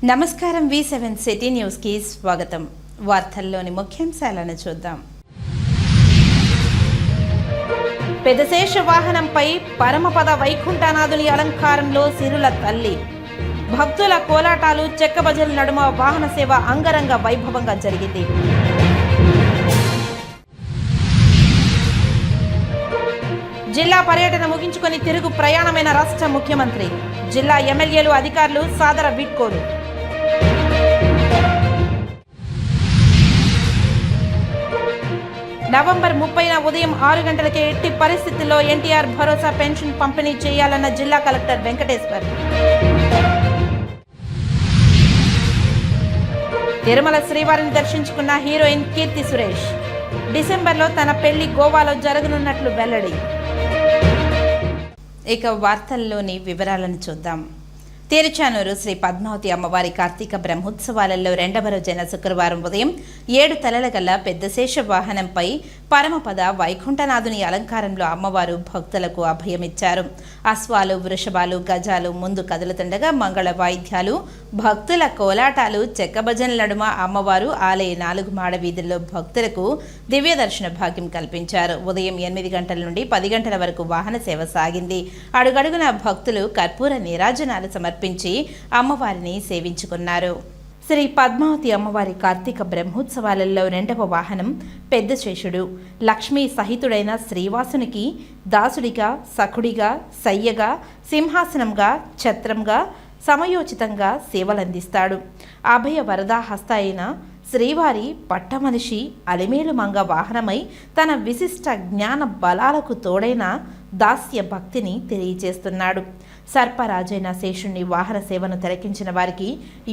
నమస్కారం V7 city news కి స్వాగతం. వార్తల్లోని ముఖ్యాంశాలను చూద్దాం. పెదశేష వాహనంపై పరమపద వైకుంఠనాథుని అలంకారంలో సిరుల తల్లి. భక్తుల కోలాటాలు చెక్కబజల నడుమ వాహన సేవ అంగరంగ వైభవంగా జరిగింది. జిల్లా పర్యటన ముగించుకొని తిరుగు ప్రయాణమైన రాష్ట్ర ముఖ్యమంత్రి. జిల్లా ఎమ్మెల్యేలు అధికారులు సాదర వీడ్కోలు. నవంబర్ 30న ఉదయం 6 గంటలకే ఎట్టి పరిస్థితుల్లో ఎన్టీఆర్ భరోసా పెన్షన్ పంపిణీ చేయాలన్న జిల్లా కలెక్టర్ వెంకటేశ్వర్. తిరుమల శ్రీవారిని దర్శించుకున్న హీరోయిన్ కీర్తి సురేష్. డిసెంబర్లో తన పెళ్లి గోవాలో జరగనున్నట్లు వెల్లడి. ఇక వార్తల్లోని వివరాలను చూద్దాం. తిరుచానూరు శ్రీ పద్మావతి అమ్మవారి కార్తీక బ్రహ్మోత్సవాలలో రెండవ రోజైన శుక్రవారం ఉదయం 7 తలల గల పెద్దశేష వాహనంపై పరమపద వైకుంఠనాథుని అలంకారంలో అమ్మవారు భక్తులకు అభయమిచ్చారు. అశ్వాలు, వృషభాలు, గజాలు ముందు కదులుతుండగా మంగళ వాయిద్యాలు, భక్తుల కోలాటాలు, చెక్కభజనల నడుమ అమ్మవారు ఆలయ 4 మాడ వీధుల్లో భక్తులకు దివ్య దర్శన భాగ్యం కల్పించారు. ఉదయం 8 గంటల నుండి 10 గంటల వరకు వాహన సేవ సాగింది. అడుగడుగున భక్తులు కర్పూర నీరాజనాలు సమర్పించి అమ్మవారిని సేవించుకున్నారు. శ్రీ పద్మావతి అమ్మవారి కార్తీక బ్రహ్మోత్సవాలలో రెండవ వాహనం పెద్దశేషుడు. లక్ష్మీ సహితుడైన శ్రీవాసునికి దాసుడిగా, సఖుడిగా, సయ్యగా, సింహాసనంగా, ఛత్రంగా సమయోచితంగా సేవలందిస్తాడు. అభయ వరదాహస్త అయిన శ్రీవారి పట్టమనిషి అలిమేలు మంగ వాహనమై తన విశిష్ట జ్ఞాన బలాలకు తోడైన దాస్య భక్తిని తెలియజేస్తున్నాడు. సర్పరాజైన శేషుణ్ణి వాహన సేవను తిలకించిన వారికి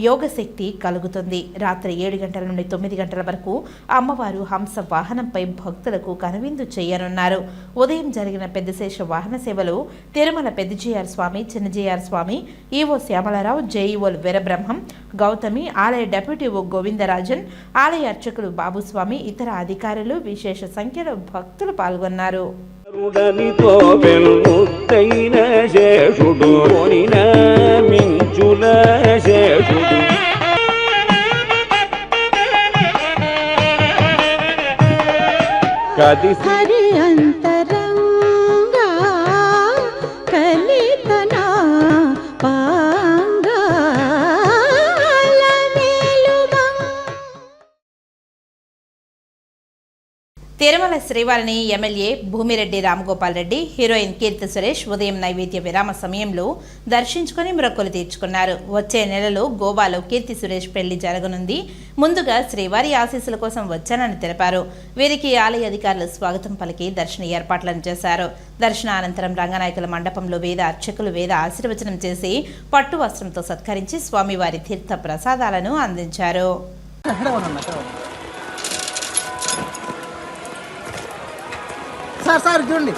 యోగశక్తి కలుగుతుంది. రాత్రి 7 గంటల నుండి 9 గంటల వరకు అమ్మవారు హంస వాహనంపై భక్తులకు కనువిందు చేయనున్నారు. ఉదయం జరిగిన పెద్దశేష వాహన సేవలో తిరుమల పెద్దజీఆర్ స్వామి, చిన్నజీఆర్ స్వామి, ఈవో శ్యామలరావు, జేఈఓలు వీరబ్రహ్మం, గౌతమి, ఆలయ డెప్యూటీ ఓ గోవిందరాజన్, ఆలయ అర్చకులు బాబుస్వామి, ఇతర అధికారులు విశేష సంఖ్యలో భక్తులు పాల్గొన్నారు. రుడనితో పెళ్ళుతైన శేషుడు కొనిన మించుల శేషుడు కది హరి అంతరంగా కలితనా పాంగా తిరుమల శ్రీవారిని ఎమ్మెల్యే భూమిరెడ్డి రామగోపాల్ రెడ్డి, హీరోయిన్ కీర్తి సురేష్ ఉదయం నైవేద్య విరామ సమయంలో దర్శించుకుని మొక్కులు తీర్చుకున్నారు. వచ్చే నెలలో గోవాలో కీర్తి సురేష్ పెళ్లి జరగనుంది. ముందుగా శ్రీవారి ఆశీస్సుల కోసం వచ్చానని తెలిపారు. వీరికి ఆలయ అధికారులు స్వాగతం పలికి దర్శన ఏర్పాట్లను చేశారు. దర్శన అనంతరం రంగనాయకుల మండపంలో వేద అర్చకులు వేద ఆశీర్వచనం చేసి పట్టు వస్త్రంతో సత్కరించి స్వామివారి తీర్థ ప్రసాదాలను అందించారు. సార్ చూడండి.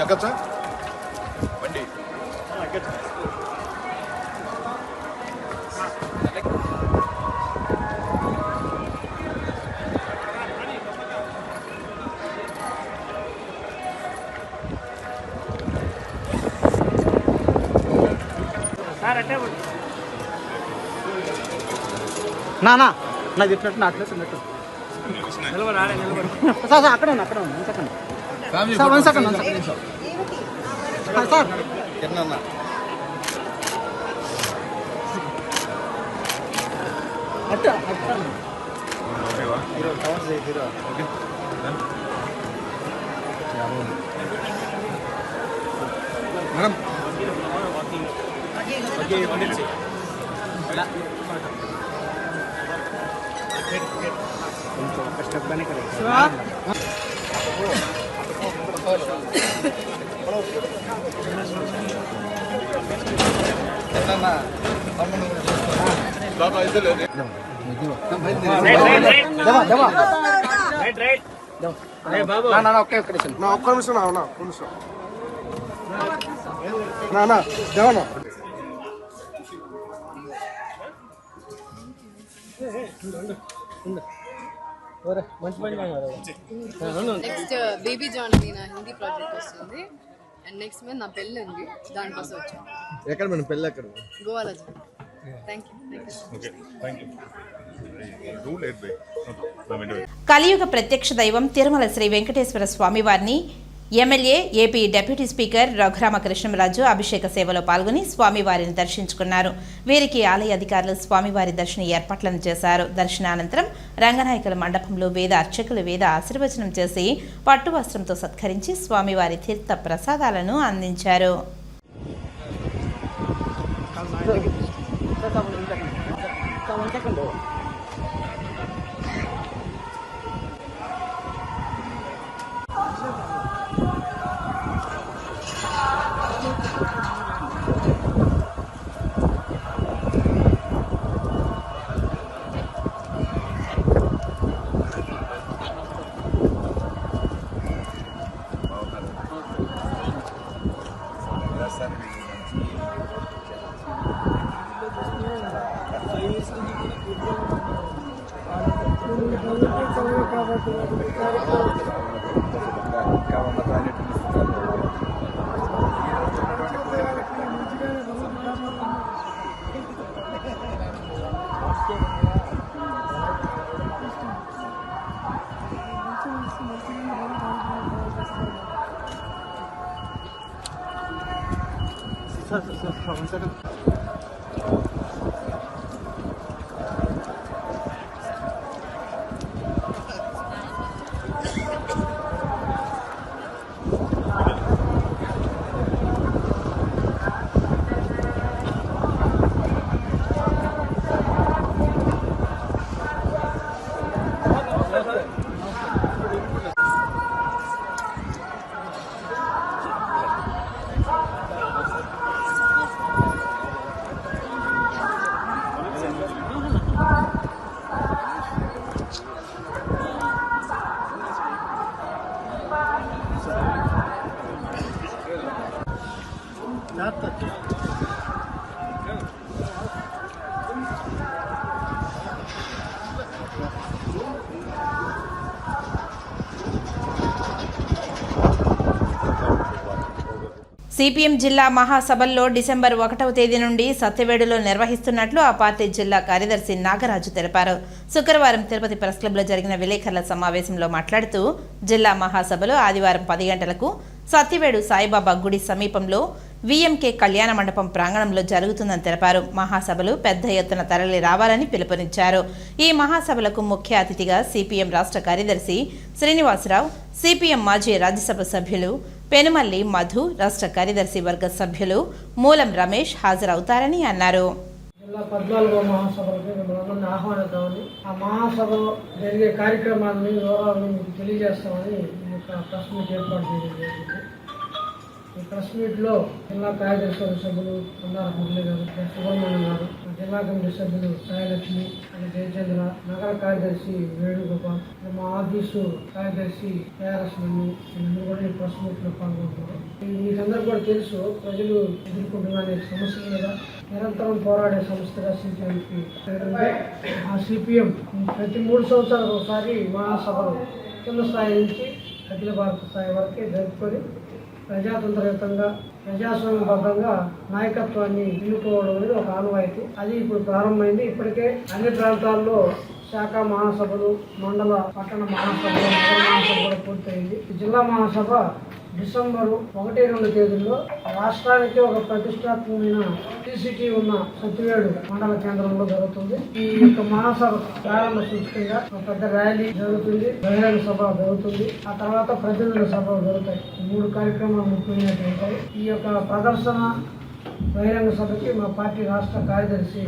ఎక్కచ్చా బండి నా చెప్పినట్టు నా అట్లా తిన్నట్టు సార్ అక్కడ ఉంది 1 సెకండ్ సార్ 1 సెకండ్ సార్ అట్ట మేడం కష్టపడనే కదా బాబా ఇద్దరు Dewa. ఒక్క నిమిషం నా దేవనా నెక్స్ట్ బేబీ జాన్కి నా హిందీ ప్రాజెక్ట్ వస్తుంది అండ్ నెక్స్ట్ మీద నా పెళ్ళి ఉంది దానికోసం వచ్చాను. ఎక్కడ మన పెళ్ళి ఎక్కడ? గోవాలో థ్యాంక్ యూ. కలియుగ ప్రత్యక్ష దైవం తిరుమల శ్రీ వెంకటేశ్వర స్వామి వారిని MLA AP deputy speaker Raghu Rama Krishna Raju అభిషేక సేవలో పాల్గొని స్వామివారిని దర్శించుకున్నారు. వీరికి ఆలయ అధికారులు స్వామివారి దర్శన ఏర్పాట్లను చేశారు. దర్శనానంతరం రంగనాయకుల మండపంలో వేద అర్చకులు వేద ఆశీర్వచనం చేసి పట్టు వస్త్రంతో సత్కరించి స్వామివారి తీర్థ ప్రసాదాలను అందించారు. సిపిఎం జిల్లా మహాసభల్లో డిసెంబర్ 1వ తేదీ నుండి సత్యవేడులో నిర్వహిస్తున్నట్లు ఆ పార్టీ జిల్లా కార్యదర్శి నాగరాజు తెలిపారు. శుక్రవారం తిరుపతి ప్రెస్ క్లబ్లో జరిగిన విలేకరుల సమావేశంలో మాట్లాడుతూ జిల్లా మహాసభలో ఆదివారం 10 గంటలకు సత్యవేడు సాయిబాబా గుడి సమీపంలో వీఎంకే కళ్యాణ మండపం ప్రాంగణంలో జరుగుతుందని తెలిపారు. మహాసభలు పెద్ద ఎత్తున తరలి రావాలని పిలుపునిచ్చారు. ఈ మహాసభలకు ముఖ్య అతిథిగా సిపిఎం రాష్ట్ర కార్యదర్శి శ్రీనివాసరావు, సిపిఎం మాజీ రాజ్యసభ సభ్యులు పెనుమల్లి మధు, రాష్ట్ర కార్యదర్శి వర్గ సభ్యులు మూలం రమేష్ హాజరవుతారని అన్నారు. జిల్లా 14వ మహాసభలకు మిమ్మల్ని ఆహ్వానిద్దామని, ఆ మహాసభలో జరిగే కార్యక్రమాన్ని వివరాలను మీకు తెలియజేస్తామని ఈ యొక్క ప్రెస్ మీట్ ఏర్పాటు చేయడం జరిగింది. ఈ ప్రెస్ మీట్లో జిల్లా కార్యదర్శి సభ్యులు కొండార మురళి గారు, సుబ్రహ్మణ్యం గారు, జిల్లా కమిటీ సభ్యులు సాయలక్ష్మి, జయచంద్ర, నగర కార్యదర్శి వేణుగోపాల్, మా ఆఫీసు కార్యదర్శి కేఆర్ఎస్మణి వీళ్ళందరూ కూడా ఈ ప్రెస్ మీట్లో పాల్గొంటున్నారు. ఈ సందర్భంగా తెలుసు, ప్రజలు ఎదుర్కొంటున్న అనేక సమస్యల మీద నిరంతరం పోరాడే సంస్థగా సిపిఎంకి ఆ సిపిఎం ప్రతి 3 సంవత్సరాలకు ఒకసారి మహాసభలు కింద స్థాయి నుంచి అఖిల భారత స్థాయి వరకే జరుపుకొని ప్రజాతంత్రయుతంగా ప్రజాస్వామ్యబద్ధంగా నాయకత్వాన్ని ఎన్నుకోవడం అనేది ఒక ఆనవాయితీ. అది ఇప్పుడు ప్రారంభమైంది. ఇప్పటికే అన్ని ప్రాంతాల్లో శాఖ మహాసభలు, మండల పట్టణ మహాసభలు, నగర మహాసభలు పూర్తయింది. జిల్లా మహాసభ డిసెంబర్ 1-2 తేదీల్లో రాష్ట్రానికి ఒక ప్రతిష్టాత్మకమైన టీసీటీ ఉన్న సత్యవేడు మండల కేంద్రంలో జరుగుతుంది. ఈ యొక్క మహాసభ ప్రారంభ సూచికంగా ఒక పెద్ద ర్యాలీ జరుగుతుంది, బహిరంగ సభ జరుగుతుంది, ఆ తర్వాత ప్రతినిధుల సభలు జరుగుతాయి. 3 కార్యక్రమాలు ముఖ్యమైనవి ఉంటాయి. ఈ యొక్క ప్రదర్శన బహిరంగ సభకి మా పార్టీ రాష్ట్ర కార్యదర్శి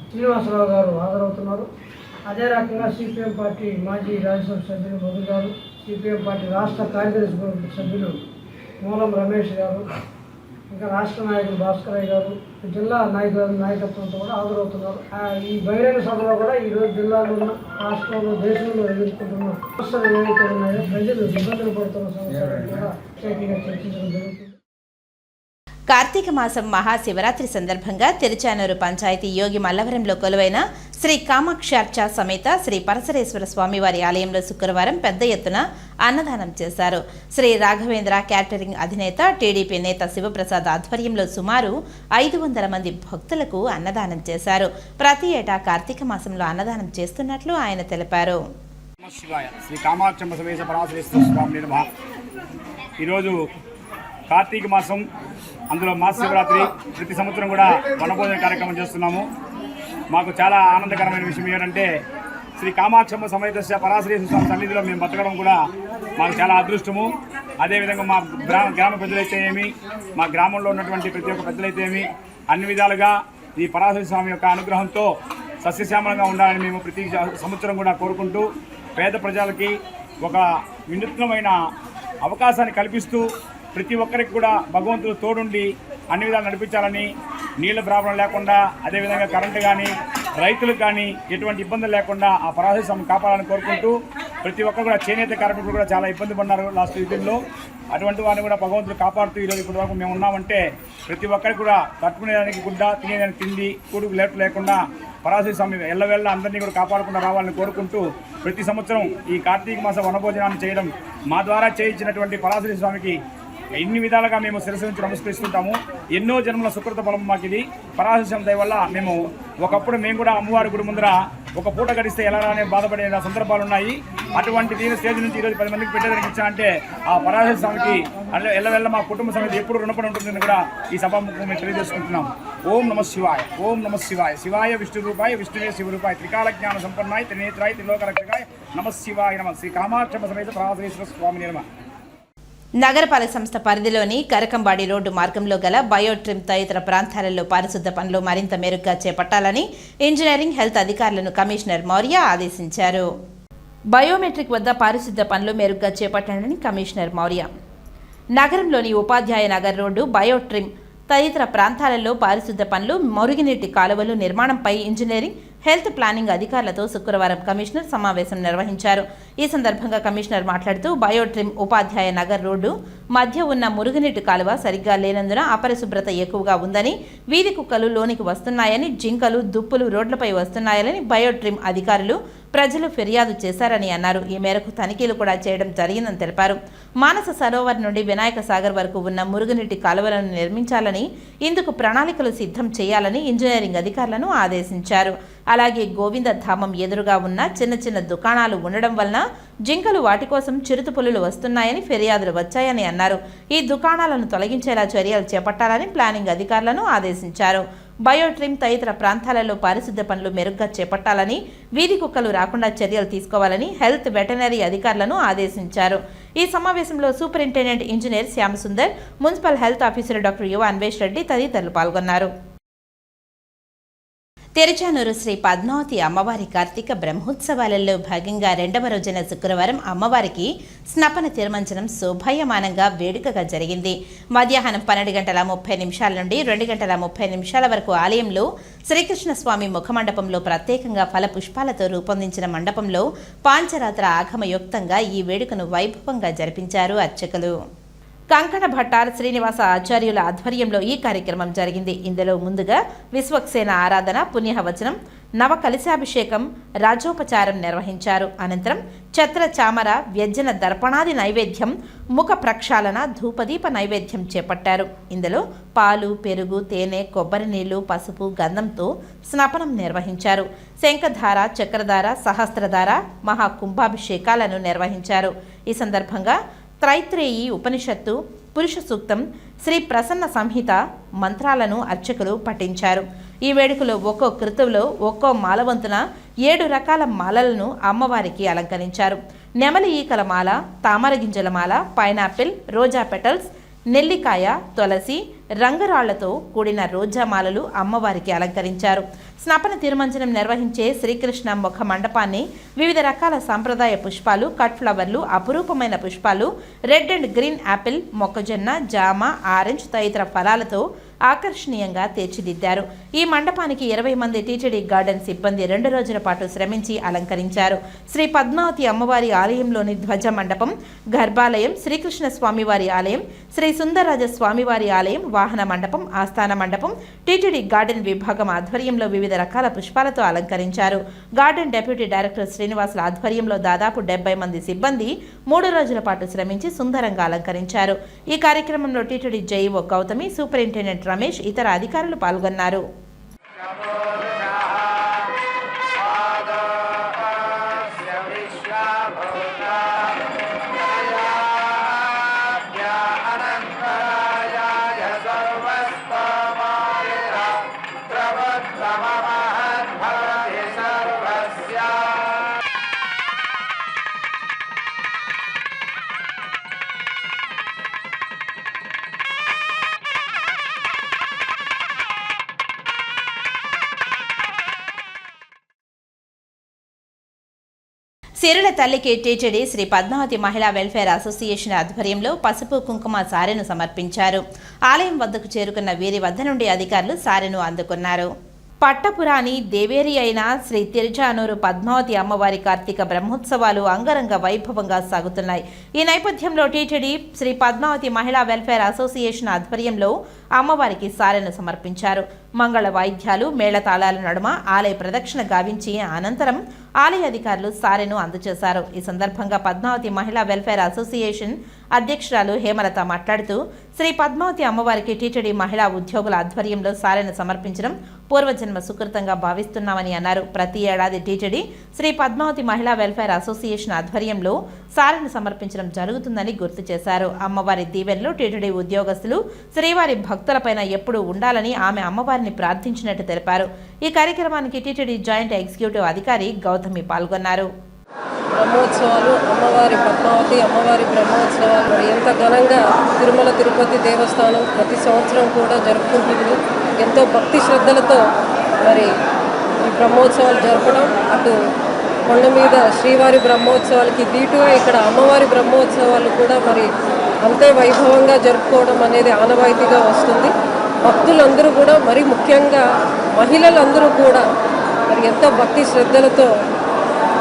శ్రీనివాసరావు గారు హాజరవుతున్నారు. అదే రకంగా సిపిఎం పార్టీ మాజీ రాజ్యసభ సభ్యులు మధు గారు, సిపిఎం పార్టీ రాష్ట్ర కార్యదర్శి సభ్యులు మూలం రమేష్ గారు, ఇంకా రాష్ట్ర నాయకులు భాస్కరయ్య గారు, జిల్లా నాయకత్వంతో కూడా హాజరవుతున్నారు. ఈ బహిరంగ సభలో కూడా ఈరోజు జిల్లాలో ఉన్న, రాష్ట్రంలో, దేశంలో ఎదుర్కొంటున్న సమస్యలు ఏవైతే ఉన్నాయో, ప్రజలు ఇబ్బందులు పడుతున్న సమస్యలను కూడా ప్రత్యేకంగా చర్చించడం జరుగుతుంది. కార్తీక మాసం మహాశివరాత్రి సందర్భంగా తిరుచానూరు పంచాయతీ యోగి మల్లవరంలో కొలువైన శ్రీ కామాక్షార్చ సమేత శ్రీ పరసరేశ్వర స్వామివారి ఆలయంలో శుక్రవారం పెద్ద ఎత్తున అన్నదానం చేశారు. శ్రీ రాఘవేంద్ర క్యాటరింగ్ అధినేత టీడీపీ నేత శివప్రసాద్ ఆధ్వర్యంలో సుమారు 500 మంది భక్తులకు అన్నదానం చేశారు. ప్రతి ఏటా కార్తీక మాసంలో అన్నదానం చేస్తున్నట్లు ఆయన తెలిపారు. శ్రీ కామాక్షమ్మ సమేత పరమేశ్వర స్వామి నమః. ఈరోజు కార్తీక మాసం, అందులో మహాశివరాత్రి. ప్రతి సంవత్సరం కూడా వనభోజన కార్యక్రమం చేస్తున్నాము. మాకు చాలా ఆనందకరమైన విషయం ఏంటంటే శ్రీ కామాక్షమ్మ సమేత పరాశరేశ్వర స్వామి సన్నిధిలో మేము బతకడం కూడా మాకు చాలా అదృష్టము. అదేవిధంగా మా గ్రామ పెద్దలైతే ఏమి, మా గ్రామంలో ఉన్నటువంటి ప్రతి ఒక్క పెద్దలైతే ఏమి, అన్ని విధాలుగా ఈ పరాశరేశ్వర స్వామి యొక్క అనుగ్రహంతో సస్యశ్యామలంగా ఉండాలని మేము ప్రతి సంవత్సరం కూడా కోరుకుంటూ పేద ప్రజలకి ఒక వినూత్నమైన అవకాశాన్ని కల్పిస్తూ ప్రతి ఒక్కరికి కూడా భగవంతుడు తోడుండి అన్ని విధాలు నడిపించాలని, నీళ్ళ ప్రాబ్లం లేకుండా, అదేవిధంగా కరెంటు కానీ, రైతులకు కానీ ఎటువంటి ఇబ్బందులు లేకుండా ఆ పరాశరేశ్వర స్వామిని కాపాడాలని కోరుకుంటూ ప్రతి ఒక్కరు కూడా చేనేత కార్మికులు కూడా చాలా ఇబ్బంది పడినారు లాస్ట్ యుద్ధంలో. అటువంటి వారిని కూడా భగవంతుడు కాపాడుతూ ఈరోజు ఇప్పటి వరకు మేము ఉన్నామంటే ప్రతి ఒక్కరికి కూడా కట్టుకునేదానికి గుడ్డ, తినేదానికి తిండి, కూడుకు లేటు లేకుండా పరాశరేశ్వర స్వామి ఎల్లవేళ్ళ అందరినీ కూడా కాపాడుకుంటూ రావాలని కోరుకుంటూ ప్రతి సంవత్సరం ఈ కార్తీక మాస వనభోజనాన్ని చేయడం మా ద్వారా చేయించినటువంటి పరాశరేశ్వర స్వామికి ఎన్ని విధాలుగా మేము శిరస్సు నుంచి నమస్కరిస్తుంటాము. ఎన్నో జన్మల సుకృత ఫలం మాకు ఇది. పరాశరేశ్వర దయ వల్ల మేము ఒకప్పుడు మేము కూడా అమ్మవారి గుడి ముందర ఒక పూట గడిస్తే ఎలా అనే బాధపడే సందర్భాలు ఉన్నాయి. అటువంటి దీని స్టేజ్ నుంచి ఈరోజు 10 మందికి పెట్టేదానికి ఇచ్చానంటే ఆ పరాశరేశ్వర స్వామికి ఎల్లవెల్ల మా కుటుంబ సమేత ఎప్పుడు రుణపడి ఉంటుందని కూడా ఈ సభాముఖం మేము తెలియజేసుకుంటున్నాం. ఓం నమ శివాయ, ఓం నమ శివాయ. శివాయ విష్ణు రూపాయ, విష్ణువే శివరూపాయ, త్రికాల జ్ఞాన సంపన్నాయ, త్రినేత్రాయ, త్రిలోక రక్షకాయ, నమ శివాయ నమ. శ్రీ కామాక్షమ్మ సమేత పరాశరేశ్వర స్వామి నిర్మ. నగరపాలక సంస్థ పరిధిలోని కరకంబాడి రోడ్డు మార్గంలో గల బయోట్రిమ్ తదితర ప్రాంతాలలో పారిశుద్ధ పనులు మరింత మెరుగ్గా చేపట్టాలని ఇంజనీరింగ్, హెల్త్ అధికారులను కమిషనర్ మౌర్య ఆదేశించారు. బయోమెట్రిక్ వద్ద పారిశుద్ధ పనులు మెరుగ్గా చేపట్టాలని కమిషనర్ మౌర్య నగరంలోని ఉపాధ్యాయ నగర్ రోడ్డు, బయోట్రిమ్ తదితర ప్రాంతాలలో పారిశుద్ధ పనులు, మురుగునీటి కాలువలు నిర్మాణంపై ఇంజనీరింగ్, హెల్త్ ప్లానింగ్ అధికారులతో శుక్రవారం కమిషనర్ సమావేశం నిర్వహించారు. ఈ సందర్భంగా కమిషనర్ మాట్లాడుతూ బయోట్రిమ్ ఉపాధ్యాయ నగర్ రోడ్డు మధ్య ఉన్న మురుగునీటి కాలువ సరిగ్గా లేనందున అపరిశుభ్రత ఎక్కువగా ఉందని, వీధి కుక్కలు లోనికి వస్తున్నాయని, జింకలు, దుప్పులు రోడ్లపై వస్తున్నాయని బయోట్రిమ్ అధికారులు, ప్రజలు ఫిర్యాదు చేశారని అన్నారు. ఈ మేరకు తనిఖీలు కూడా చేయడం జరిగిందని తెలిపారు. మానస సరోవర్ నుండి వినాయక సాగర్ వరకు ఉన్న మురుగునీటి కాలువలను నిర్మించాలని, ఇందుకు ప్రణాళికలు సిద్ధం చేయాలని ఇంజనీరింగ్ అధికారులను ఆదేశించారు. అలాగే గోవింద ధామం ఎదురుగా ఉన్న చిన్న చిన్న దుకాణాలు ఉండడం వలన జింకలు వాటి కోసం చిరుతపులులు వస్తున్నాయని ఫిర్యాదులు వచ్చాయని అన్నారు. ఈ దుకాణాలను తొలగించేలా చర్యలు చేపట్టాలని ప్లానింగ్ అధికారులను ఆదేశించారు. బయోట్రిమ్ తదితర ప్రాంతాలలో పారిశుద్ధ పనులు మెరుగ్గా చేపట్టాలని, వీధి కుక్కలు రాకుండా చర్యలు తీసుకోవాలని హెల్త్, వెటనరీ అధికారులను ఆదేశించారు. ఈ సమావేశంలో superintendent engineer Shyamsundar, municipal health officer doctor యువ అన్వేష్ రెడ్డి తదితరులు పాల్గొన్నారు. తిరుచానూరు శ్రీ పద్మావతి అమ్మవారి కార్తీక బ్రహ్మోత్సవాలలో భాగంగా 2వ రోజున శుక్రవారం అమ్మవారికి స్నపన తిరుమంచనం శోభాయమానంగా వేడుకగా జరిగింది. మధ్యాహ్నం 12:30 నుండి 2:30 వరకు ఆలయంలో శ్రీకృష్ణస్వామి ముఖమండపంలో ప్రత్యేకంగా ఫల పుష్పాలతో రూపొందించిన మండపంలో పాంచరాత్ర ఆగమయుక్తంగా ఈ వేడుకను వైభవంగా జరిపించారు అర్చకులు. కంకణ భట్టార్ శ్రీనివాస ఆచార్యుల ఆధ్వర్యంలో ఈ కార్యక్రమం జరిగింది. ఇందులో ముందుగా విశ్వక్సేన ఆరాధన, పుణ్యవచనం, నవ కలశాభిషేకం, రాజోపచారం నిర్వహించారు. అనంతరం ఛత్ర చామర, వ్యజ్జన దర్పణాది నైవేద్యం, ముఖ ప్రక్షాళన, ధూపదీప నైవేద్యం చేపట్టారు. ఇందులో పాలు, పెరుగు, తేనె, కొబ్బరి నీళ్లు, పసుపు, గంధంతో స్నపనం నిర్వహించారు. శంఖధార, చక్రధార, సహస్రధార, మహాకుంభాభిషేకాలను నిర్వహించారు. ఈ సందర్భంగా త్రైత్రేయి ఉపనిషత్తు, పురుష సూక్తం, శ్రీ ప్రసన్న సంహిత మంత్రాలను అర్చకులు పఠించారు. ఈ వేడుకలో ఒక్కో కృతువులో ఒక్కో మాలవంతున 7 రకాల మాలలను అమ్మవారికి అలంకరించారు. నెమలి ఈకల మాల, తామర గింజల మాల, పైనాపిల్, రోజా పెటల్స్, నెల్లికాయ, తులసి, రంగురాళ్లతో కూడిన రోజామాలలు అమ్మవారికి అలంకరించారు. స్నపన తిరుమంజనం నిర్వహించే శ్రీకృష్ణ ముఖ మండపాన్ని వివిధ రకాల సాంప్రదాయ పుష్పాలు, కట్ ఫ్లవర్లు, అపురూపమైన పుష్పాలు, రెడ్ అండ్ గ్రీన్ యాపిల్, మొక్కజొన్న, జామ, ఆరెంజ్ తదితర ఫలాలతో ఆకర్షణీయంగా తీర్చిదిద్దారు. ఈ మండపానికి 20 మంది టీటీడీ గార్డెన్ సిబ్బంది 2 రోజుల పాటు శ్రమించి అలంకరించారు. శ్రీ పద్మావతి అమ్మవారి ఆలయంలోని ధ్వజ మండపం, గర్భాలయం, శ్రీకృష్ణ స్వామివారి ఆలయం, శ్రీ సుందరరాజ స్వామివారి ఆలయం, వాహన మండపం, ఆస్థాన మండపం టీటీడీ గార్డెన్ విభాగం ఆధ్వర్యంలో వివిధ రకాల పుష్పాలతో అలంకరించారు. గార్డెన్ డెప్యూటీ డైరెక్టర్ శ్రీనివాసుల ఆధ్వర్యంలో దాదాపు 70 మంది సిబ్బంది 3 రోజుల పాటు శ్రమించి సుందరంగా అలంకరించారు. ఈ కార్యక్రమంలో TTD JEO Gautami, superintendent Ramesh, ఇతర అధికారులు పాల్గొన్నారు. సిరుల తల్లికి టీటీడీ శ్రీ పద్మావతి మహిళా వెల్ఫేర్ అసోసియేషన్ ఆధ్వర్యంలో పసుపు కుంకుమ సారెను సమర్పించారు. ఆలయం వద్దకు చేరుకున్న వీరి వద్ద నుండి అధికారులు సారెను అందుకున్నారు. పట్టపురాణి దేవేరి అయిన శ్రీ తిరుచానూరు పద్మావతి అమ్మవారి కార్తీక బ్రహ్మోత్సవాలు అంగరంగ వైభవంగా సాగుతున్నాయి. ఈ నేపథ్యంలో టీటీడీ శ్రీ పద్మావతి మహిళా వెల్ఫేర్ అసోసియేషన్ ఆధ్వర్యంలో అమ్మవారికి సారెను సమర్పించారు. మంగళ వాయిద్యాలు, మేళతాళాల నడుమ ఆలయ ప్రదక్షిణ గావించి అనంతరం ఆలయ అధికారులు సారెను అందజేశారు. ఈ సందర్భంగా పద్మావతి మహిళా వెల్ఫేర్ అసోసియేషన్ అధ్యక్షురాలు హేమలత మాట్లాడుతూ శ్రీ పద్మావతి అమ్మవారికి టీటీడీ మహిళా ఉద్యోగుల ఆధ్వర్యంలో సారెను సమర్పించడం పూర్వజన్మ సుకృతంగా భావిస్తున్నామని అన్నారు. ప్రతి ఏడాది టీటీడీ శ్రీ పద్మావతి మహిళా వెల్ఫేర్ అసోసియేషన్ ఆధ్వర్యంలో సారెను సమర్పించడం జరుగుతుందని గుర్తు చేశారు. అమ్మవారి దీవెనలు టీటీడీ ఉద్యోగస్తులు, శ్రీవారి భక్తులపైన ఎప్పుడూ ఉండాలని ఆమె అమ్మవారిని ప్రార్థించినట్టు తెలిపారు. ఈ కార్యక్రమానికి టీటీడీ జాయింట్ ఎగ్జిక్యూటివ్ అధికారి గౌతమి పాల్గొన్నారు. బ్రహ్మోత్సవాలు, అమ్మవారి పద్మావతి అమ్మవారి బ్రహ్మోత్సవాలు ఎంత ఘనంగా తిరుమల తిరుపతి దేవస్థానం ప్రతి సంవత్సరం కూడా జరుపుకుంటుంది. ఎంతో భక్తి శ్రద్ధలతో మరి ఈ బ్రహ్మోత్సవాలు జరపడం, అటు కొండ మీద శ్రీవారి బ్రహ్మోత్సవాలకి దీటుగా ఇక్కడ అమ్మవారి బ్రహ్మోత్సవాలు కూడా మరి అంతే వైభవంగా జరుపుకోవడం అనేది ఆనవాయితీగా వస్తుంది. భక్తులందరూ కూడా మరి ముఖ్యంగా మహిళలందరూ కూడా మరి ఎంతో భక్తి శ్రద్ధలతో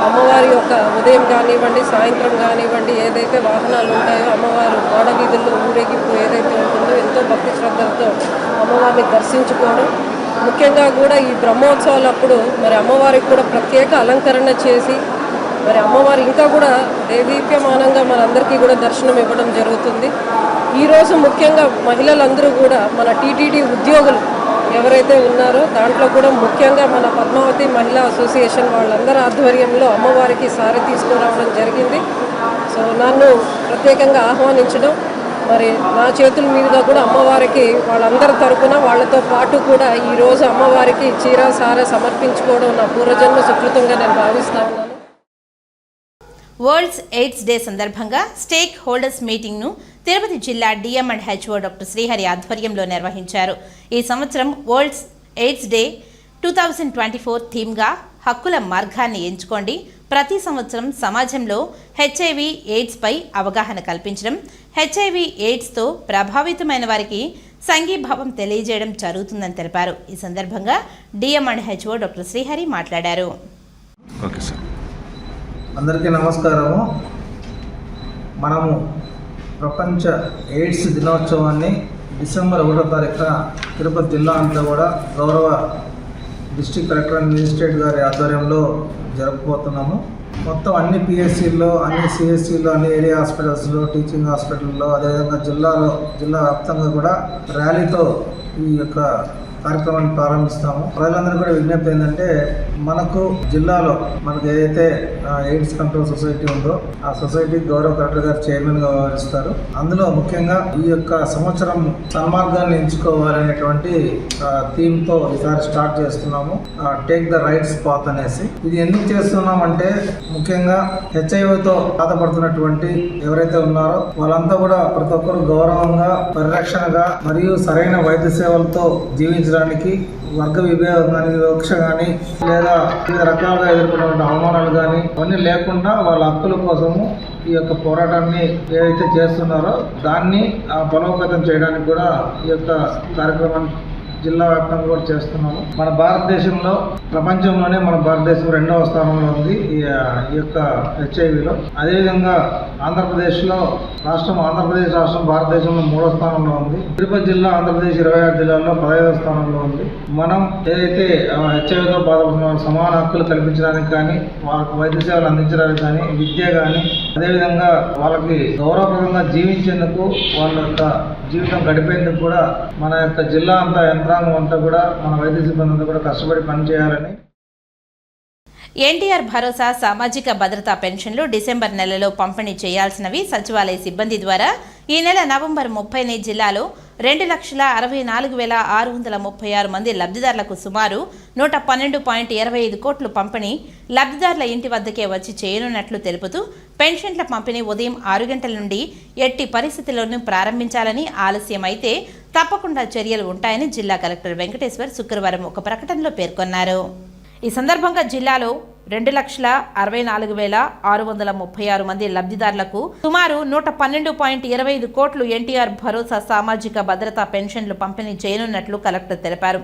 అమ్మవారి యొక్క ఉదయం కానివ్వండి, సాయంత్రం కానివ్వండి, ఏదైతే వాహనాలు ఉంటాయో అమ్మవారు మాడవీధుల్లో ఊరేగింపు ఏదైతే ఉంటుందో ఎంతో భక్తి శ్రద్ధలతో అమ్మవారిని దర్శించుకోవడం, ముఖ్యంగా కూడా ఈ బ్రహ్మోత్సవాలప్పుడు మరి అమ్మవారికి కూడా ప్రత్యేక అలంకరణ చేసి మరి అమ్మవారు ఇంకా కూడా దేదీప్యమానంగా మనందరికీ కూడా దర్శనం ఇవ్వడం జరుగుతుంది. ఈరోజు ముఖ్యంగా మహిళలందరూ కూడా మన టీటీడీ ఉద్యోగులు ఎవరైతే ఉన్నారో దాంట్లో కూడా ముఖ్యంగా మన పద్మావతి మహిళా అసోసియేషన్ వాళ్ళందరి ఆధ్వర్యంలో అమ్మవారికి సారి తీసుకురావడం జరిగింది. సో నన్ను ప్రత్యేకంగా ఆహ్వానించడం, మరి నా చేతుల మీదుగా కూడా అమ్మవారికి వాళ్ళందరి తరపున వాళ్ళతో పాటు కూడా ఈరోజు అమ్మవారికి చీర సార సమర్పించుకోవడం నా పూర్వజన్మ సుకృతంగా నేను భావిస్తా ఉన్నాను. వరల్డ్స్ ఎయిడ్స్ డే సందర్భంగా స్టేక్ హోల్డర్స్ మీటింగ్ను తిరుపతి జిల్లా DM and HO doctor Srihari ఆధ్వర్యంలో నిర్వహించారు. ఈ సంవత్సరం వరల్డ్స్ ఎయిడ్స్ డే 2024 థీమ్గా హక్కుల మార్గాన్ని ఎంచుకోండి, ప్రతి సంవత్సరం సమాజంలో హెచ్ఐవి ఎయిడ్స్పై అవగాహన కల్పించడం, హెచ్ఐవి ఎయిడ్స్తో ప్రభావితమైన వారికి సంఘీభావం తెలియజేయడం జరుగుతుందని తెలిపారు. ఈ సందర్భంగా DM and HO doctor Srihari మాట్లాడారు. Okay sir. అందరికీ నమస్కారము. మనము ప్రపంచ ఎయిడ్స్ దినోత్సవాన్ని డిసెంబర్ 1వ తారీఖున తిరుపతి జిల్లా అంతా కూడా గౌరవ డిస్ట్రిక్ట్ కలెక్టర్ అండ్ మేజిస్ట్రేట్ గారి ఆధ్వర్యంలో జరుపుకోతున్నాము. మొత్తం అన్ని పిఎస్సీల్లో, అన్ని సిఎస్సీలో, అన్ని ఏరియా హాస్పిటల్స్లో, టీచింగ్ హాస్పిటల్లో, అదేవిధంగా జిల్లా వ్యాప్తంగా కూడా ర్యాలీతో ఈ యొక్క కార్యక్రమాన్ని ప్రారంభిస్తాము. ప్రజలందరూ కూడా విజ్ఞప్తి ఏంటంటే, మనకు జిల్లాలో మనకు ఏదైతే ఎయిడ్స్ కంట్రోల్ సొసైటీ ఉందో ఆ సొసైటీ గౌరవ కలెక్టర్ గారు చైర్మన్గా వ్యవహరిస్తారు. అందులో ముఖ్యంగా ఈ యొక్క సంవత్సరం సన్మార్గాన్ని ఎంచుకోవాలనేటువంటి థీమ్తో ఈసారి స్టార్ట్ చేస్తున్నాము. టేక్ ద రైట్స్ పాత్ అనేసి. ఇది ఎందుకు చేస్తున్నామంటే, ముఖ్యంగా హెచ్ఐవితో బాధపడుతున్నటువంటి ఎవరైతే ఉన్నారో వాళ్ళంతా కూడా ప్రతి ఒక్కరు గౌరవంగా, పరిరక్షణగా మరియు సరైన వైద్య సేవలతో జీవించడానికి వర్గ వివక్ష కానీ లేదా వివిధ రకాలుగా ఎదుర్కొన్న అవమానాలు కానీ అవన్నీ లేకుండా వాళ్ళ హక్కుల కోసము ఈ యొక్క పోరాటాన్ని ఏదైతే చేస్తున్నారో దాన్ని బలోపేతం చేయడానికి కూడా ఈ యొక్క కార్యక్రమాన్ని జిల్లా వ్యాప్తంగా కూడా చేస్తున్నాము. మన భారతదేశంలో, ప్రపంచంలోనే మన భారతదేశం 2వ స్థానంలో ఉంది ఈ యొక్క హెచ్ఐవిలో. అదేవిధంగా ఆంధ్రప్రదేశ్ రాష్ట్రం భారతదేశంలో 3వ స్థానంలో ఉంది. తిరుపతి జిల్లా ఆంధ్రప్రదేశ్ 26 జిల్లాల్లో 15వ స్థానంలో ఉంది. మనం ఏదైతే హెచ్ఐవితో బాధపడుతున్న సమాన హక్కులు కల్పించడానికి కానీ, వాళ్ళకి వైద్య సేవలు అందించడానికి కానీ, విద్య కానీ, అదేవిధంగా వాళ్ళకి గౌరవప్రదంగా జీవించేందుకు, వాళ్ళ యొక్క జీవితం గడిపేందుకు కూడా మన యొక్క జిల్లా యంత్రాంగం అంతా కూడా, మన వైద్య సిబ్బంది అంతా కూడా కష్టపడి పనిచేయాలని. ఎన్టీఆర్ భరోసా సామాజిక భద్రతా పెన్షన్లు డిసెంబర్ నెలలో పంపిణీ చేయాల్సినవి సచివాలయ సిబ్బంది ద్వారా ఈ నెల నవంబర్ 30ని జిల్లాలో 2,64,636 మంది లబ్ధిదారులకు సుమారు 112.25 కోట్లు పంపిణీ లబ్ధిదారుల ఇంటి వద్దకే వచ్చి చేయనున్నట్లు తెలుపుతూ, పెన్షన్ల పంపిణీ ఉదయం 6 గంటల నుండి ఎట్టి పరిస్థితుల్లోనూ ప్రారంభించాలని, ఆలస్యమైతే తప్పకుండా చర్యలు ఉంటాయని జిల్లా కలెక్టర్ వెంకటేశ్వర్ శుక్రవారం ఒక ప్రకటనలో పేర్కొన్నారు. ఈ సందర్భంగా జిల్లాలో 2,64,636 మంది లబ్ధిదారులకు సుమారు 112.25 కోట్లు ఎన్టీఆర్ భరోసా సామాజిక భద్రతా పెన్షన్లు పంపిణీ చేయనున్నట్లు కలెక్టర్ తెలిపారు.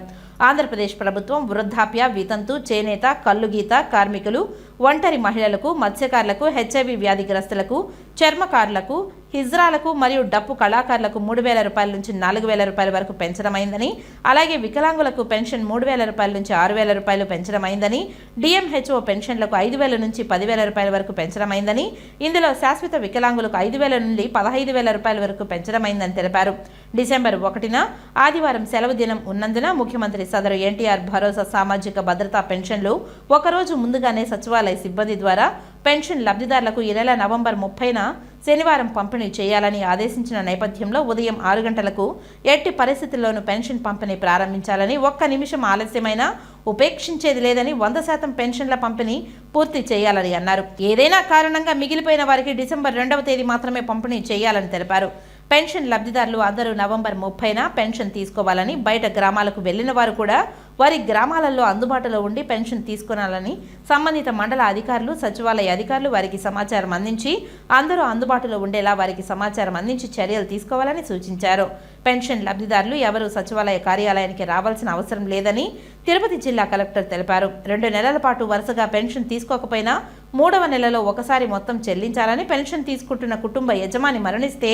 ఆంధ్రప్రదేశ్ ప్రభుత్వం వృద్ధాప్య, వితంతు, చేనేత, కల్లుగీత కార్మికులు, ఒంటరి మహిళలకు, మత్స్యకారులకు, హెచ్ఐవి వ్యాధిగ్రస్తులకు, చర్మకారులకు, హిజ్రాలకు మరియు డప్పు కళాకారులకు 3,000 రూపాయల నుంచి 4,000 రూపాయల వరకు పెంచడమైందని, అలాగే వికలాంగులకు పెన్షన్ 3,000 రూపాయల నుంచి 6,000 రూపాయలు పెంచడమైందని, డిఎంహెచ్ఓ పెన్షన్లకు 5,000 నుంచి 10,000 రూపాయల వరకు పెంచడమైందని, ఇందులో శాశ్వత వికలాంగులకు 5,000 నుండి 15,000 రూపాయల వరకు పెంచడమైందని తెలిపారు. డిసెంబర్ 1న ఆదివారం సెలవు దినం ఉన్నందున ముఖ్యమంత్రి సదరు ఎన్టీఆర్ భరోసా సామాజిక భద్రతా పెన్షన్లు ఒకరోజు ముందుగానే సచివాలయ సిబ్బంది ద్వారా పెన్షన్ లబ్ధిదారులకు ఈ నెల నవంబర్ 30న శనివారం పంపిణీ చేయాలని ఆదేశించిన నేపథ్యంలో ఉదయం 6 గంటలకు ఎట్టి పరిస్థితుల్లోనూ పెన్షన్ పంపిణీ ప్రారంభించాలని, ఒక్క నిమిషం ఆలస్యమైనా ఉపేక్షించేది లేదని, 100% పెన్షన్ల పంపిణీ పూర్తి చేయాలని అన్నారు. ఏదైనా కారణంగా మిగిలిపోయిన వారికి డిసెంబర్ 2వ తేదీ మాత్రమే పంపిణీ చేయాలని తెలిపారు. పెన్షన్ లబ్ధిదారులు అందరూ నవంబర్ 30న పెన్షన్ తీసుకోవాలని, బయట గ్రామాలకు వెళ్లిన వారు కూడా వారి గ్రామాలలో అందుబాటులో ఉండి పెన్షన్ తీసుకోవాలని సంబంధిత మండల అధికారులు, సచివాలయ అధికారులు వారికి సమాచారం అందించి అందరూ అందుబాటులో ఉండేలా వారికి సమాచారం అందించి చర్యలు తీసుకోవాలని సూచించారు. పెన్షన్ లబ్ధిదారులు ఎవరూ సచివాలయ కార్యాలయానికి రావాల్సిన అవసరం లేదని తిరుపతి జిల్లా కలెక్టర్ తెలిపారు. 2 నెలల పాటు వరుసగా పెన్షన్ తీసుకోకపోయినా 3వ నెలలో ఒకసారి మొత్తం చెల్లించాలని, పెన్షన్ తీసుకుంటున్న కుటుంబ యజమాని మరణిస్తే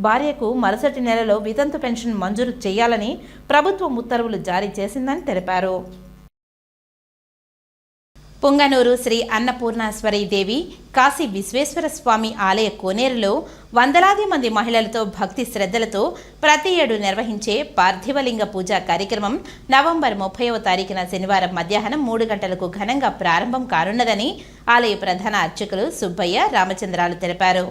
భార్యకు మరుసటి నెలలో వితంతు పెన్షన్ మంజూరు చేయాలని ప్రభుత్వం ఉత్తర్వులు జారీ చేసిందని తెలిపారు. పుంగనూరు శ్రీ అన్నపూర్ణేశ్వరి దేవి కాశీ విశ్వేశ్వర స్వామి ఆలయ కోనేరులో వందలాది మంది మహిళలతో భక్తి శ్రద్ధలతో ప్రతి ఏడు నిర్వహించే పార్థివలింగ పూజా కార్యక్రమం నవంబర్ 30వ తారీఖున శనివారం మధ్యాహ్నం 3 గంటలకు ఘనంగా ప్రారంభం కానున్నదని ఆలయ ప్రధాన అర్చకులు సుబ్బయ్య, రామచంద్రాలు తెలిపారు.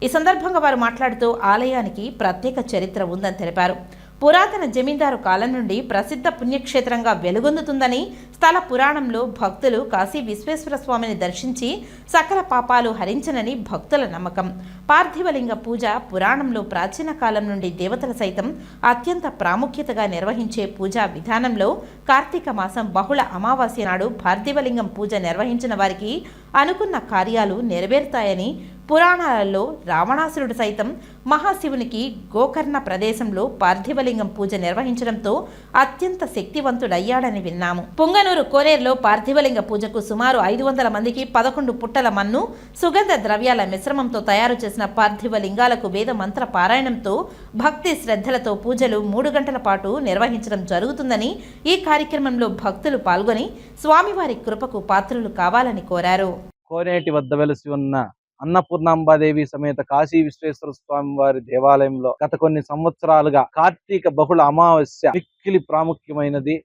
ఈ సందర్భంగా వారు మాట్లాడుతూ ఆలయానికి ప్రత్యేక చరిత్ర ఉందని తెలిపారు. పురాతన జమీందారు కాలం నుండి ప్రసిద్ధ పుణ్యక్షేత్రంగా వెలుగొందుతుందని, స్థల పురాణంలో భక్తులు కాశీ విశ్వేశ్వర స్వామిని దర్శించి సకల పాపాలు హరించనని భక్తుల నమ్మకం. పార్థివలింగ పూజ పురాణంలో ప్రాచీన కాలం నుండి దేవతలు సైతం అత్యంత ప్రాముఖ్యతగా నిర్వహించే పూజా విధానంలో కార్తీక మాసం బహుళ అమావాస్య నాడు పార్థివలింగం పూజ నిర్వహించిన వారికి అనుకున్న కార్యాలు నెరవేరుతాయని, పురాణాలలో రావణాసురుడు సైతం మహాశివునికి గోకర్ణ ప్రదేశంలో పార్థివలింగం పూజ నిర్వహించడంతో అత్యంత శక్తివంతుడయ్యాడని విన్నాము. పుంగనూరు కోనేరులో పార్థివలింగ పూజకు సుమారు 500 మందికి 11 పుట్టల మన్ను, సుగంధ ద్రవ్యాల మిశ్రమంతో తయారు చేసిన పార్థివలింగాలకు వేద మంత్ర పారాయణంతో భక్తి శ్రద్ధలతో పూజలు 3 గంటల పాటు నిర్వహించడం జరుగుతుందని, ఈ కార్యక్రమంలో భక్తులు పాల్గొని స్వామివారి కృపకు పాత్రులు కావాలని కోరారు. కోనేటి వద్ద వెలసి ఉన్న అన్నపూర్ణాంబాదేవి సమేత కాశీ విశ్వేశ్వర స్వామి వారి దేవాలయంలో గత కొన్ని సంవత్సరాలుగా కార్తీక బహుళ అమావాస్య మిక్కిలి ప్రాముఖ్యమైనది.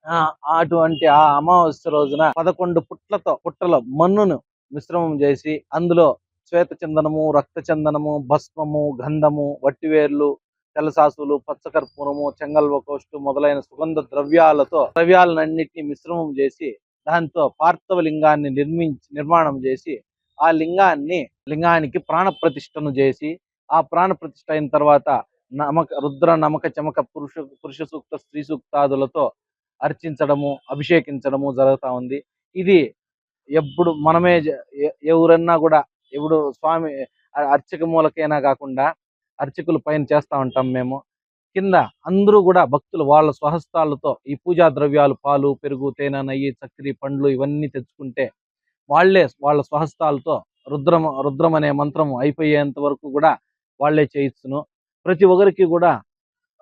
అటువంటి ఆ అమావాస్య రోజున 11 పుట్టలో మన్నును మిశ్రమం చేసి అందులో శ్వేత చందనము, రక్త చందనము, భస్మము, గంధము, వట్టివేర్లు, తెల్లసాసులు, పచ్చకర్పూరము, చెంగల్వ కోష్టు మొదలైన సుగంధ ద్రవ్యాలన్నింటినీ మిశ్రమం చేసి దాంతో పార్థవ లింగాన్ని నిర్మాణం చేసి ఆ లింగానికి ప్రాణ ప్రతిష్టను చేసి ఆ ప్రాణ ప్రతిష్ఠ అయిన తర్వాత రుద్ర నమక చమక పురుష సూక్త స్త్రీ సూక్తాదులతో అర్చించడము, అభిషేకించడము జరుగుతూ ఉంది. ఇది ఎప్పుడు మనమే ఎవరన్నా కూడా ఎప్పుడు స్వామి అర్చక మూలకైనా కాకుండా అర్చకుల పైన చేస్తూ ఉంటాం. మేము కింద అందరూ కూడా భక్తులు వాళ్ళ స్వహస్తాలతో ఈ పూజా ద్రవ్యాలు పాలు, పెరుగు, తేనె, నెయ్యి, చక్కెర, పండ్లు ఇవన్నీ తెచ్చుకుంటే వాళ్ళ స్వహస్తాలతో రుద్రం అనే మంత్రం అయిపోయేంత వరకు కూడా వాళ్లే చేయిస్తును. ప్రతి ఒక్కరికి కూడా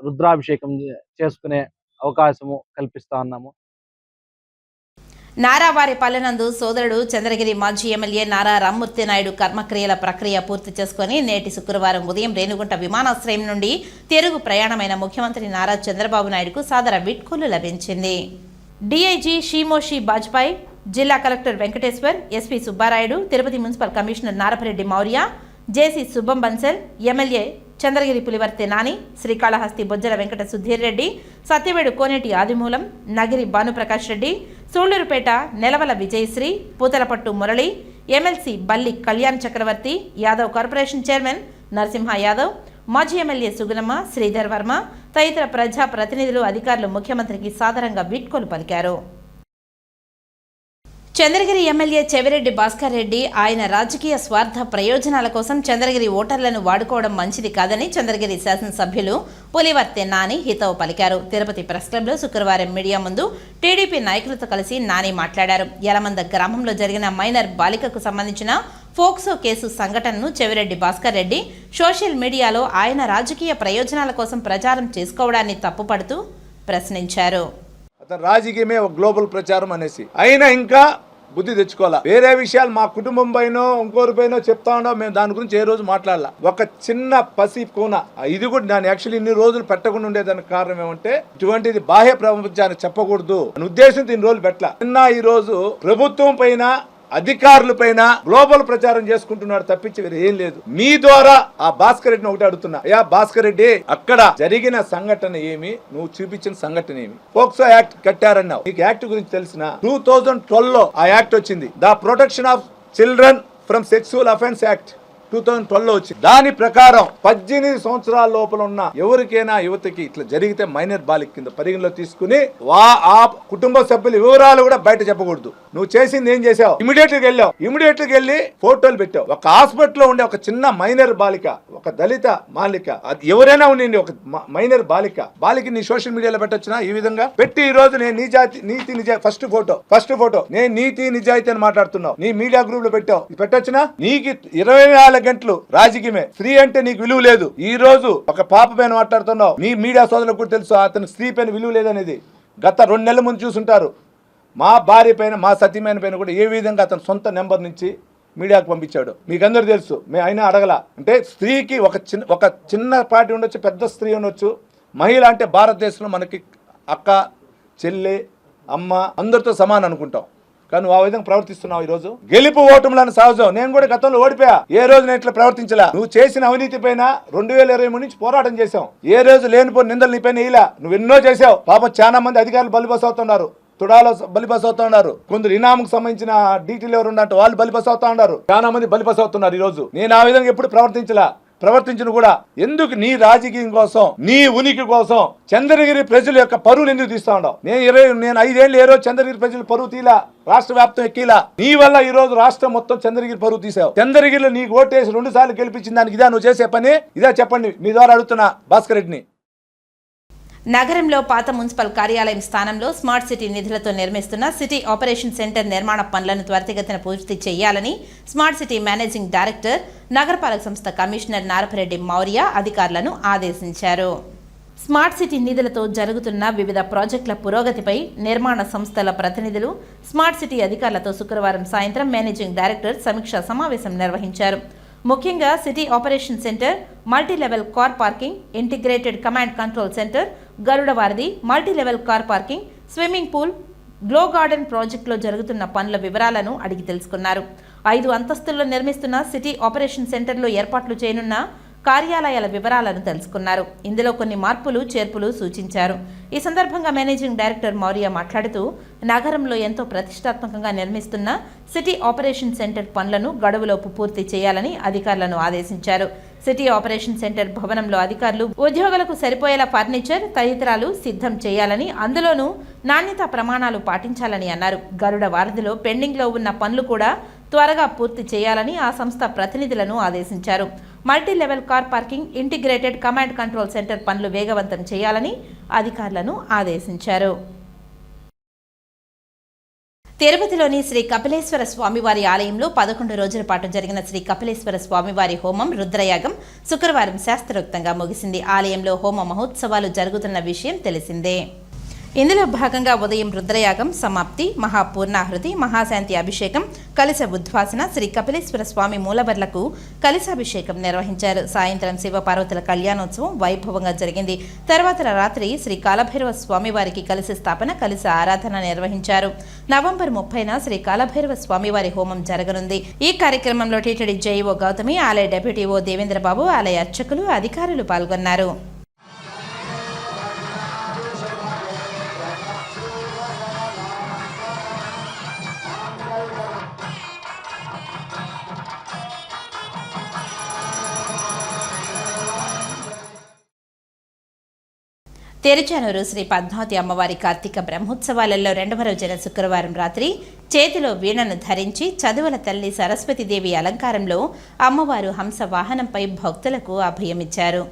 రుద్రాభిషేకం చేసుకునే అవకాశము కల్పిస్తా ఉన్నాము. నారావారి పల్లెనందు సోదరుడు చంద్రగిరి మాజీ ఎమ్మెల్యే నారా రామ్మూర్తి నాయుడు కర్మక్రియల ప్రక్రియ పూర్తి చేసుకుని నేటి శుక్రవారం ఉదయం రేణిగుంట విమానాశ్రయం నుండి తిరుగు ప్రయాణమైన ముఖ్యమంత్రి నారా చంద్రబాబు నాయుడుకు సాదర వీడ్కోలు లభించింది. డీఐజీ షీమోషి బాజ్పాయ్, జిల్లా collector Venkateshwar, SP Subbarayudu, Tirupati municipal commissioner Narapareddy Maurya, JC Subbam Bansal, MLA Chandragiri Pulivarthi Nani, Srikalahasti Bojjala Venkata Sudheer Reddy, Satyavedu Koneti Adimulam, Nagari Bhanuprakash Reddy, Sullurpeta Nelavala Vijayasree, Puthalapattu Murali, MLC Balli Kalyan Chakravarthi, Yadav corporation chairman Narasimha Yadav, మాజీ ఎమ్మెల్యే సుగుణమ్మ, శ్రీధర్ వర్మ తదితర ప్రజా ప్రతినిధులు, అధికారులు ముఖ్యమంత్రికి సాదరంగా వీడ్కోలు పలికారు. చంద్రగిరి ఎమ్మెల్యే చెవిరెడ్డి భాస్కర్ రెడ్డి ఆయన రాజకీయ స్వార్థ ప్రయోజనాల కోసం చంద్రగిరి ఓటర్లను వాడుకోవడం మంచిది కాదని చంద్రగిరి శాసనసభ్యులు పులివర్తె నాని హితవు పలికారు. తిరుపతి ప్రెస్ క్లబ్లో శుక్రవారం మీడియా ముందు టీడీపీ నాయకులతో కలిసి నాని మాట్లాడారు. యలమంద గ్రామంలో జరిగిన మైనర్ బాలికకు సంబంధించిన ఫోక్సో కేసు సంఘటనను చెవిరెడ్డి భాస్కర్ రెడ్డి సోషల్ మీడియాలో ఆయన రాజకీయ ప్రయోజనాల కోసం ప్రచారం చేసుకోవడాన్ని తప్పుపడుతూ ప్రశ్నించారు. రాజకీయమే ఒక గ్లోబల్ ప్రచారం అనేసి అయినా ఇంకా బుద్ధి తెచ్చుకోవాలా. వేరే విషయాలు మా కుటుంబం పైనో ఇంకోరి పైనో చెప్తా ఉన్నాం. మేము దాని గురించి ఏ రోజు మాట్లాడాల. ఒక చిన్న పసి కోన ఇది కూడా నేను యాక్చువల్లీ ఇన్ని రోజులు పెట్టకుండా ఉండేదానికి కారణం ఏమంటే ఇటువంటిది బాహ్య ప్రపంచానికి చెప్పకూడదు అని ఉద్దేశంతో ఇన్ని రోజులు పెట్టాల. నిన్న ఈ రోజు ప్రభుత్వం పైన అధికారుల పైన గ్లోబల్ ప్రచారం చేసుకుంటున్నాడు తప్పించి వేరే ఏం లేదు. మీ ద్వారా ఆ భాస్కర్ రెడ్డిని ఒకటి అడుగుతున్నా, అయ్యా భాస్కర్ రెడ్డి అక్కడ జరిగిన సంఘటన ఏమి, నువ్వు చూపించిన సంఘటన ఏమి? పోక్సో యాక్ట్ కట్టారన్నావు, నీకు యాక్ట్ గురించి తెలిసిన 2012లో ఆ యాక్ట్ వచ్చింది, the protection of children from sexual offence act 2012లో వచ్చింది. దాని ప్రకారం 18 సంవత్సరాల లోపల ఉన్న ఎవరికైనా యువతకి ఇట్లా జరిగితే మైనర్ బాలిక కింద పరిగణలో తీసుకుని ఆ కుటుంబ సభ్యుల వివరాలు కూడా బయట చెప్పకూడదు. నువ్వు చేసింది ఏం చేసావు? ఇమీడియట్ గా వెళ్ళి ఫోటోలు పెట్టావు. ఒక హాస్పిటల్లో ఉండే ఒక చిన్న మైనర్ బాలిక, ఒక దళిత బాలిక, ఎవరైనా ఉండి ఒక మైనర్ బాలిక నీ సోషల్ మీడియాలో పెట్టొచ్చునా? ఈ విధంగా పెట్టి ఈ రోజు నేను నీతి నిజాయితీ ఫస్ట్ ఫోటో నేను నీతి నిజాయితీ అని మాట్లాడుతున్నావు, నీ మీడియా గ్రూప్ లో పెట్టొచ్చునా? నీకు 24 గంటలు రాజకీయమే. స్త్రీ అంటే నీకు విలువ లేదు. ఈ రోజు ఒక పాప పైన మాట్లాడుతున్నావు. నీ మీడియా సోదరులకు కూడా తెలుసు అతను స్త్రీ పైన విలువ లేదనేది. గత 2 నెలల ముందు చూసుంటారు. మా భార్య పైన, మా సతీమైన పైన కూడా ఏ విధంగా అతను సొంత నెంబర్ నుంచి మీడియాకు పంపించాడు మీకు అందరూ తెలుసు. మేము అయినా అడగల. అంటే స్త్రీకి ఒక చిన్న పార్టీ ఉండొచ్చు, పెద్ద స్త్రీ ఉండొచ్చు. మహిళ అంటే భారతదేశంలో మనకి అక్క, చెల్లె, అమ్మ అందరితో సమానం అనుకుంటాం. కానీ నువ్వు ఆ విధంగా ప్రవర్తిస్తున్నావు. ఈ రోజు గెలుపు ఓటములను సహజం. నేను కూడా గతంలో ఓడిపోయా. ఏ రోజు నేను ఇట్లా ప్రవర్తించలా. నువ్వు చేసిన అవినీతి పైన 2023 నుంచి పోరాటం చేశాం. ఏ రోజు లేనిపోయిన నిందలు నీ పైన ఇలా నువ్వు ఎన్నో చేసావు. పాపం చాలా మంది అధికారులు బలిబస్ అవుతున్నారు, తుడాలో బలిబస్ అవుతా ఉన్నారు. కొందరు ఇనాముకు సంబంధించిన డీటెయిల్ ఎవరు ఉన్నట్టు వాళ్ళు బలిబస్ అవుతా ఉన్నారు. చాలా మంది బలిబస్ అవుతున్నారు. ఈ రోజు నేను ఆ విధంగా ఎప్పుడు ప్రవర్తించిన కూడా ఎందుకు? నీ రాజకీయం కోసం, నీ ఉనికి కోసం చంద్రగిరి ప్రజల యొక్క పరువులు ఎందుకు తీస్తా ఉండవు? నేను 5 ఏళ్ళు ఏ రోజు చంద్రగిరి ప్రజలు పరువు తీలా, రాష్ట్ర వ్యాప్తం ఎక్కిలా. నీ వల్ల ఈ రోజు రాష్ట్రం మొత్తం చంద్రగిరి పరువు తీసావు. చంద్రగిరిలో నీకు ఓటేసి 2 సార్లు గెలిపించిన దానికి ఇదా నువ్వు చేసే పని? ఇదే చెప్పండి. మీ ద్వారా అడుగుతున్నా భాస్కర్ రెడ్డిని. నగరంలో పాత మున్సిపల్ కార్యాలయం స్థానంలో స్మార్ట్ సిటీ నిధులతో నిర్మిస్తున్న సిటీ ఆపరేషన్ సెంటర్ నిర్మాణ పనులను త్వరితగతిన పూర్తి చేయాలని స్మార్ట్ సిటీ మేనేజింగ్ డైరెక్టర్, నగరపాలక సంస్థ కమిషనర్ నారపరెడ్డి మౌర్య అధికారులను ఆదేశించారు. స్మార్ట్ సిటీ నిధులతో జరుగుతున్న వివిధ ప్రాజెక్టుల పురోగతిపై నిర్మాణ సంస్థల ప్రతినిధులు, స్మార్ట్ సిటీ అధికారులతో శుక్రవారం సాయంత్రం మేనేజింగ్ డైరెక్టర్ సమీక్షా సమావేశం నిర్వహించారు. ముఖ్యంగా city operation centre, multi level car parking, integrated command control centre, Garuda Varadhi, multi level car parking, swimming pool, glow garden ప్రాజెక్టులో జరుగుతున్న పనుల వివరాలను అడిగి తెలుసుకున్నారు. 5 అంతస్తుల్లో నిర్మిస్తున్న సిటీ ఆపరేషన్ సెంటర్లో ఏర్పాట్లు చేయనున్న కార్యాలయాల వివరాలను తెలుసుకున్నారు. ఇందులో కొన్ని మార్పులు చేర్పులు సూచించారు. ఈ సందర్భంగా మేనేజింగ్ డైరెక్టర్ మౌర్య మాట్లాడుతూ నగరంలో ఎంతో ప్రతిష్టాత్మకంగా నిర్మిస్తున్న సిటీ ఆపరేషన్ సెంటర్ పనులను గడువులోపు పూర్తి చేయాలని అధికారులను ఆదేశించారు. సిటీ ఆపరేషన్ సెంటర్ భవనంలో అధికారులు ఉద్యోగులకు సరిపోయేలా ఫర్నిచర్ తదితరాలు సిద్ధం చేయాలని, అందులోనూ నాణ్యతా ప్రమాణాలు పాటించాలని అన్నారు. గరుడ వారధిలో పెండింగ్లో ఉన్న పనులు కూడా త్వరగా పూర్తి చేయాలని ఆ సంస్థ ప్రతినిధులను ఆదేశించారు. Multi level car parking, integrated command control centre పనులు వేగవంతం చేయాలని అధికారులను ఆదేశించారు. తిరుపతిలోని శ్రీ కపిలేశ్వర స్వామివారి ఆలయంలో 11 రోజుల పాటు జరిగిన శ్రీ కపిలేశ్వర స్వామివారి హోమం రుద్రయాగం శుక్రవారం శాస్త్రోక్తంగా ముగిసింది. ఆలయంలో హోమ మహోత్సవాలు జరుగుతున్న విషయం తెలిసిందే. ఇందులో భాగంగా ఉదయం రుద్రయాగం సమాప్తి, మహాపూర్ణాహృతి, మహాశాంతి అభిషేకం, కలశ ఉద్వాసన, శ్రీ కపిలేశ్వర స్వామి మూలవర్లకు కలశాభిషేకం నిర్వహించారు. సాయంత్రం శివపార్వతుల కళ్యాణోత్సవం వైభవంగా జరిగింది. తర్వాత రాత్రి శ్రీ కాలభైరవ స్వామివారికి కలశ స్థాపన, కలశ ఆరాధన నిర్వహించారు. నవంబర్ 30న శ్రీ కాలభైరవ స్వామివారి హోమం జరగనుంది. ఈ కార్యక్రమంలో టీటీడీ జేఈఓ గౌతమి, ఆలయ డెప్యూటీఓ దేవేంద్రబాబు, ఆలయ అర్చకులు, అధికారులు పాల్గొన్నారు. తెరచానూరు శ్రీ పద్మావతి అమ్మవారి కార్తీక బ్రహ్మోత్సవాలలో 2వ రోజైన శుక్రవారం రాత్రి చేతిలో వీణను ధరించి చదువుల తల్లి సరస్వతీదేవి అలంకారంలో అమ్మవారు హంస వాహనంపై భక్తులకు అభయమిచ్చారు.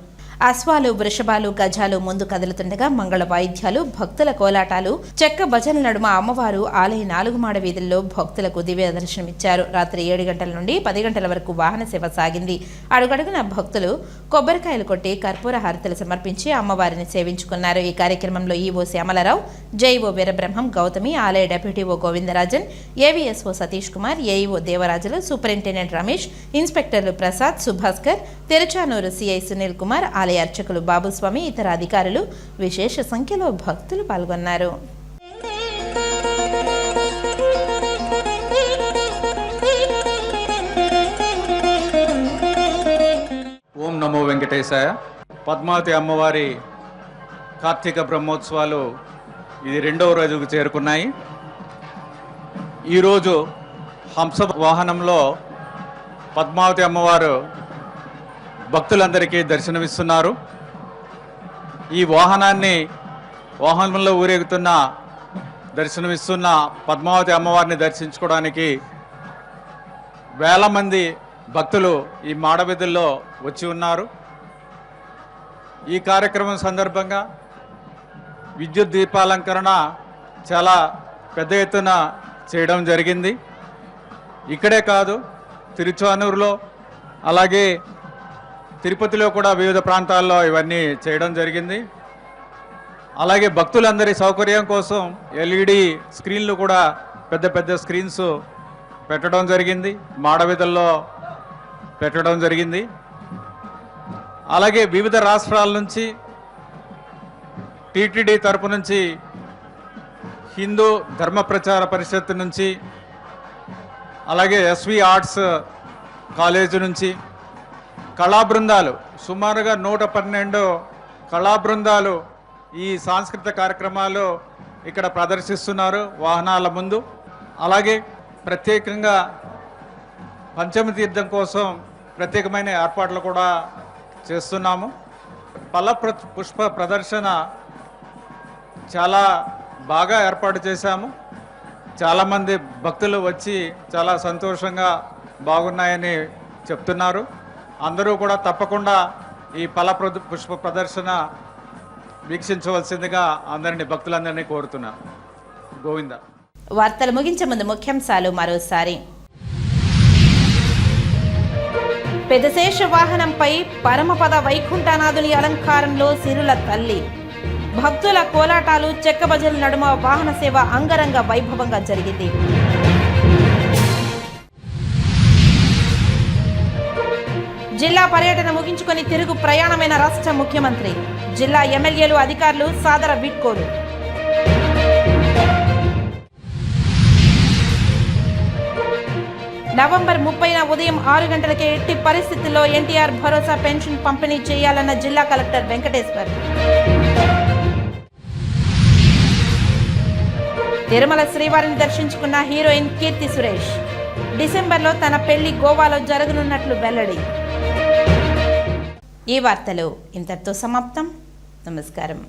అశ్వాలు, వృషభాలు, గజాలు ముందు కదులుతుండగా మంగళ వాయిద్యాలు, భక్తుల కోలాటాలు, చెక్క భజనల నడుమ అమ్మవారు ఆలయ 4 మాడ వీధుల్లో భక్తులకు దివ్య దర్శనమిచ్చారు. రాత్రి 7 గంటల నుండి 10 గంటల వరకు వాహన సేవ సాగింది. అడుగడుగున భక్తులు కొబ్బరికాయలు కొట్టి కర్పూర హారతులు సమర్పించి అమ్మవారిని సేవించుకున్నారు. ఈ కార్యక్రమంలో ఈవో శ్యామలరావు, జేఈఓ వీరబ్రహ్మం, గౌతమి, ఆలయ deputy EO Govindarajan, AVSO Satish Kumar, AEO Devarajulu, superintendent Ramesh, ఇన్స్పెక్టర్లు ప్రసాద్, సుభాస్కర్, తెరచానూరు సిఐ సునీల్ కుమార్, ఆలయ అర్చకులు బాబుస్వామి, ఇతర అధికారులు, విశేష సంఖ్యలో భక్తులు పాల్గొన్నారు. ఓం నమో వెంకటేశాయ. పద్మావతి అమ్మవారి కార్తీక బ్రహ్మోత్సవాలు ఇది 2వ రోజుకు చేరుకున్నాయి. ఈరోజు హంస వాహనంలో పద్మావతి అమ్మవారు భక్తులందరికీ దర్శనమిస్తున్నారు. ఈ వాహనంలో ఊరేగుతున్న దర్శనమిస్తున్న పద్మావతి అమ్మవారిని దర్శించుకోవడానికి వేల మంది భక్తులు ఈ మాడవీధుల్లో వచ్చి ఉన్నారు. ఈ కార్యక్రమం సందర్భంగా విద్యుత్ దీపాలంకరణ చాలా పెద్ద ఎత్తున చేయడం జరిగింది. ఇక్కడే కాదు, తిరుచానూరులో అలాగే తిరుపతిలో కూడా వివిధ ప్రాంతాల్లో ఇవన్నీ చేయడం జరిగింది. అలాగే భక్తులందరి సౌకర్యం కోసం LED స్క్రీన్లు కూడా పెద్ద పెద్ద స్క్రీన్స్ పెట్టడం జరిగింది, మాడవీధుల్లో పెట్టడం జరిగింది. అలాగే వివిధ రాష్ట్రాల నుంచి టీటీడీ తరపు నుంచి, హిందూ ధర్మ ప్రచార పరిషత్ నుంచి, అలాగే SV ఆర్ట్స్ కాలేజీ నుంచి కళా బృందాలు సుమారుగా 112 కళా బృందాలు ఈ సాంస్కృతిక కార్యక్రమాలు ఇక్కడ ప్రదర్శిస్తున్నారు వాహనాల ముందు. అలాగే ప్రత్యేకంగా పంచమ తీర్థం కోసం ప్రత్యేకమైన ఏర్పాట్లు కూడా చేస్తున్నాము. పుష్ప ప్రదర్శన చాలా బాగా ఏర్పాటు చేశాము. చాలామంది భక్తులు వచ్చి చాలా సంతోషంగా బాగున్నాయని చెప్తున్నారు. అందరూ కూడా తప్పకుండా ఈ పుష్ప ప్రదర్శన వీక్షించవలసిందిగా భక్తులందరినీ కోరుతున్నా. గోవింద. వార్తలు ముగించే ముందు ముఖ్యాంశాలు మరోసారి. పెద్దశేష వాహనంపై పరమపద వైకుంఠనాథుని అలంకారంలో సిరుల తల్లి, భక్తుల కోలాటాలు, చెక్క భజనల నడుమ వాహన సేవ అంగరంగ వైభవంగా జరిగింది. జిల్లా పర్యటన ముగించుకొని తిరుగు ప్రయాణమైన రాష్ట్ర ముఖ్యమంత్రి. జిల్లా ఎమ్మెల్యేలు అధికారులు సాదర వీడ్కోలు. నవంబర్ 30న ఉదయం 6 గంటలకే ఎట్టి పరిస్థితుల్లో ఎన్టీఆర్ భరోసా పెన్షన్ పంపిణీ చేయాలన్న జిల్లా కలెక్టర్ వెంకటేశ్వర్. తిరుమల శ్రీవారిని దర్శించుకున్న హీరోయిన్ కీర్తి సురేష్. డిసెంబర్లో తన పెళ్లి గోవాలో జరగనున్నట్లు వెల్లడి. ఈ వార్తలు ఇంతటితో సమాప్తం. నమస్కారం.